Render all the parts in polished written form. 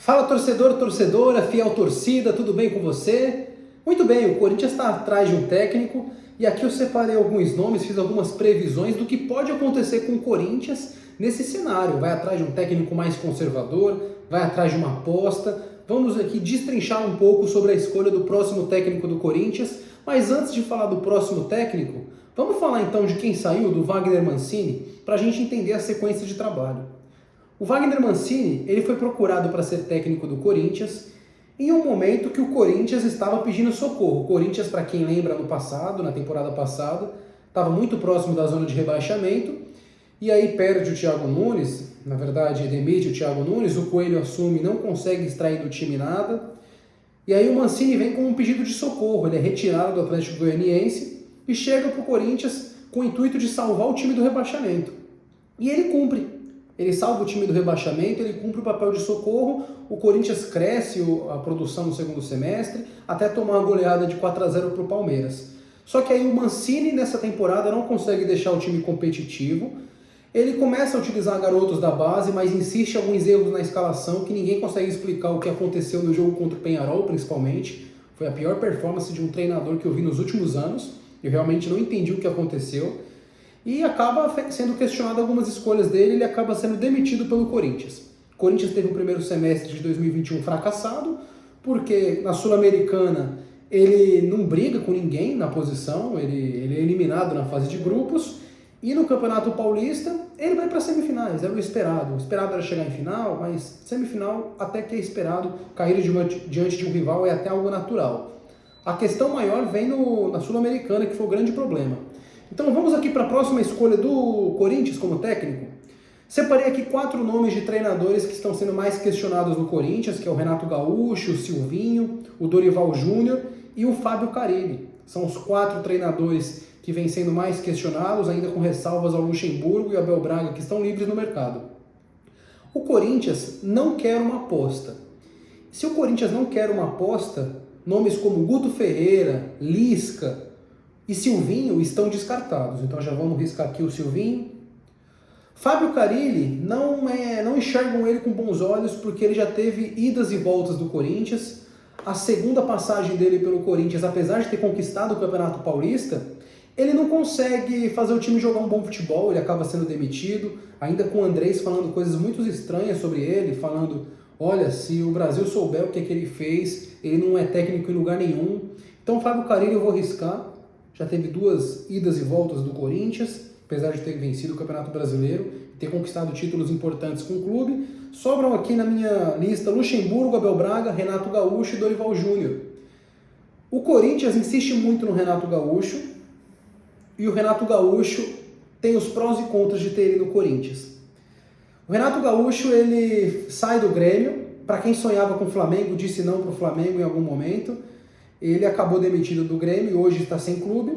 Fala torcedor, torcedora, fiel torcida, tudo bem com você? Muito bem, o Corinthians está atrás de um técnico e aqui eu separei alguns nomes, fiz algumas previsões do que pode acontecer com o Corinthians nesse cenário. Vai atrás de um técnico mais conservador, vai atrás de uma aposta. Vamos aqui destrinchar um pouco sobre a escolha do próximo técnico do Corinthians, mas antes de falar do próximo técnico, vamos falar então de quem saiu, do Wagner Mancini, para a gente entender a sequência de trabalho. O Wagner Mancini, ele foi procurado para ser técnico do Corinthians em um momento que o Corinthians estava pedindo socorro. O Corinthians, para quem lembra no passado, na temporada passada, estava muito próximo da zona de rebaixamento e aí perde o Thiago Nunes, na verdade demite o Thiago Nunes, o Coelho assume, não consegue extrair do time nada e aí o Mancini vem com um pedido de socorro, ele é retirado do Atlético Goianiense e chega para o Corinthians com o intuito de salvar o time do rebaixamento. E ele cumpre. Ele salva o time do rebaixamento, ele cumpre o papel de socorro, o Corinthians cresce a produção no segundo semestre, até tomar uma goleada de 4-0 para o Palmeiras. Só que aí o Mancini nessa temporada não consegue deixar o time competitivo, ele começa a utilizar garotos da base, mas insiste em alguns erros na escalação que ninguém consegue explicar o que aconteceu no jogo contra o Peñarol, principalmente. Foi a pior performance de um treinador que eu vi nos últimos anos, eu realmente não entendi o que aconteceu. E acaba sendo questionado algumas escolhas dele, ele acaba sendo demitido pelo Corinthians. O Corinthians teve o primeiro semestre de 2021 fracassado, porque na Sul-Americana ele não briga com ninguém na posição, ele é eliminado na fase de grupos, e no Campeonato Paulista ele vai para semifinais, era o esperado. O esperado era chegar em final, mas semifinal até que é esperado, cair diante de um rival é até algo natural. A questão maior vem na Sul-Americana, que foi o grande problema. Então vamos aqui para a próxima escolha do Corinthians como técnico. Separei aqui 4 nomes de treinadores que estão sendo mais questionados no Corinthians, que é o Renato Gaúcho, o Silvinho, o Dorival Júnior e o Fábio Carille. São os 4 treinadores que vêm sendo mais questionados, ainda com ressalvas ao Luxemburgo e ao Abel Braga, que estão livres no mercado. O Corinthians não quer uma aposta. Se o Corinthians não quer uma aposta, nomes como Guto Ferreira, Lisca e Silvinho estão descartados, então já vamos riscar aqui o Silvinho. Fábio Carille, não enxergam ele com bons olhos porque ele já teve idas e voltas do Corinthians. A segunda passagem dele pelo Corinthians, apesar de ter conquistado o Campeonato Paulista, ele não consegue fazer o time jogar um bom futebol, ele acaba sendo demitido, ainda com o Andrés falando coisas muito estranhas sobre ele, falando, olha, se o Brasil souber o que ele fez, ele não é técnico em lugar nenhum. Então Fábio Carille eu vou riscar. Já teve 2 idas e voltas do Corinthians, apesar de ter vencido o Campeonato Brasileiro e ter conquistado títulos importantes com o clube. Sobram aqui na minha lista Luxemburgo, Abel Braga, Renato Gaúcho e Dorival Júnior. O Corinthians insiste muito no Renato Gaúcho e o Renato Gaúcho tem os prós e contras de ter ele no Corinthians. O Renato Gaúcho ele sai do Grêmio, para quem sonhava com o Flamengo, disse não para o Flamengo em algum momento. Ele acabou demitido do Grêmio e hoje está sem clube.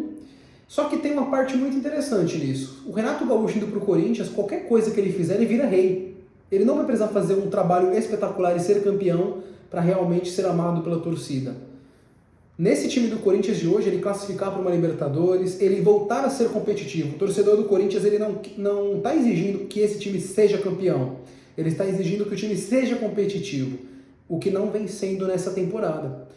Só que tem uma parte muito interessante nisso. O Renato Gaúcho indo para o Corinthians, qualquer coisa que ele fizer, ele vira rei. Ele não vai precisar fazer um trabalho espetacular e ser campeão para realmente ser amado pela torcida. Nesse time do Corinthians de hoje, ele classificar para uma Libertadores, ele voltar a ser competitivo. O torcedor do Corinthians ele não está exigindo que esse time seja campeão. Ele está exigindo que o time seja competitivo, o que não vem sendo nessa temporada.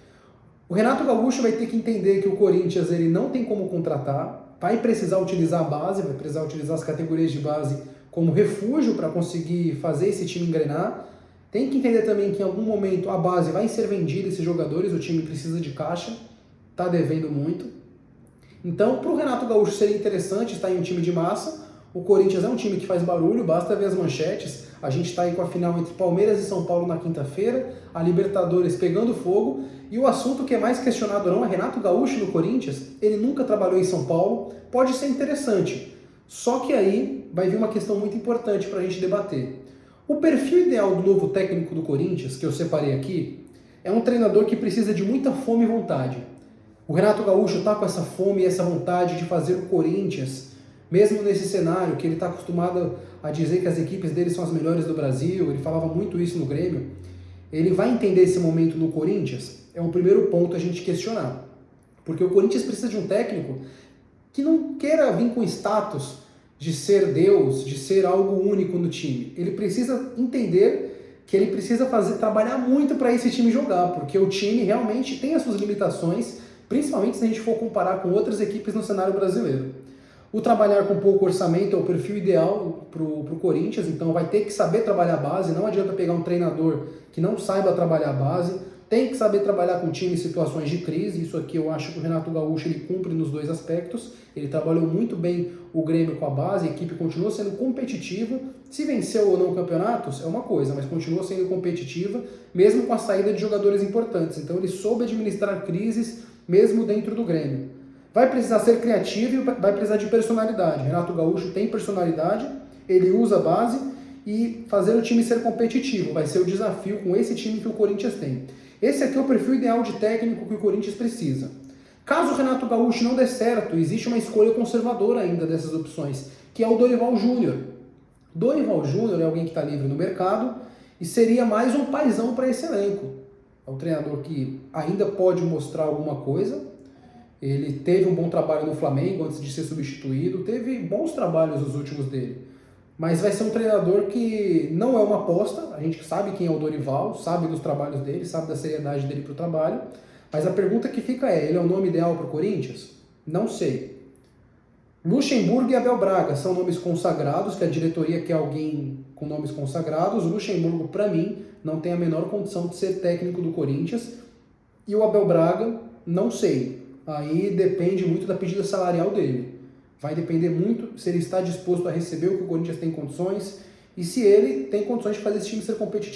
O Renato Gaúcho vai ter que entender que o Corinthians ele não tem como contratar, vai precisar utilizar a base, vai precisar utilizar as categorias de base como refúgio para conseguir fazer esse time engrenar. Tem que entender também que em algum momento a base vai ser vendida, esses jogadores, o time precisa de caixa, está devendo muito. Então, para o Renato Gaúcho seria interessante estar em um time de massa. O Corinthians é um time que faz barulho, basta ver as manchetes. A gente está aí com a final entre Palmeiras e São Paulo na quinta-feira, a Libertadores pegando fogo, e o assunto que é mais questionado não é Renato Gaúcho no Corinthians, ele nunca trabalhou em São Paulo, pode ser interessante. Só que aí vai vir uma questão muito importante para a gente debater. O perfil ideal do novo técnico do Corinthians, que eu separei aqui, é um treinador que precisa de muita fome e vontade. O Renato Gaúcho está com essa fome e essa vontade de fazer o Corinthians, mesmo nesse cenário que ele está acostumado a dizer que as equipes dele são as melhores do Brasil, ele falava muito isso no Grêmio, ele vai entender esse momento no Corinthians? É um primeiro ponto a gente questionar. Porque o Corinthians precisa de um técnico que não queira vir com status de ser Deus, de ser algo único no time. Ele precisa entender que ele precisa trabalhar muito para esse time jogar, porque o time realmente tem as suas limitações, principalmente se a gente for comparar com outras equipes no cenário brasileiro. O trabalhar com pouco orçamento é o perfil ideal para o Corinthians, então vai ter que saber trabalhar a base, não adianta pegar um treinador que não saiba trabalhar a base, tem que saber trabalhar com o time em situações de crise. Isso aqui eu acho que o Renato Gaúcho ele cumpre nos dois aspectos. Ele trabalhou muito bem o Grêmio com a base, a equipe continuou sendo competitiva. Se venceu ou não campeonatos é uma coisa, mas continuou sendo competitiva, mesmo com a saída de jogadores importantes. Então ele soube administrar crises mesmo dentro do Grêmio. Vai precisar ser criativo e vai precisar de personalidade. Renato Gaúcho tem personalidade, ele usa a base e fazer o time ser competitivo. Vai ser o desafio com esse time que o Corinthians tem. Esse aqui é o perfil ideal de técnico que o Corinthians precisa. Caso o Renato Gaúcho não dê certo, existe uma escolha conservadora ainda dessas opções, que é o Dorival Júnior. Dorival Júnior é alguém que está livre no mercado e seria mais um paizão para esse elenco. É um treinador que ainda pode mostrar alguma coisa. Ele teve um bom trabalho no Flamengo antes de ser substituído, teve bons trabalhos os últimos dele. Mas vai ser um treinador que não é uma aposta, a gente sabe quem é o Dorival, sabe dos trabalhos dele, sabe da seriedade dele para o trabalho, mas a pergunta que fica é, ele é o nome ideal para o Corinthians? Não sei. Luxemburgo e Abel Braga são nomes consagrados, que a diretoria quer alguém com nomes consagrados. Luxemburgo, para mim, não tem a menor condição de ser técnico do Corinthians. E o Abel Braga, não sei. Aí depende muito da pedida salarial dele. Vai depender muito se ele está disposto a receber o que o Corinthians tem condições e se ele tem condições de fazer esse time ser competitivo.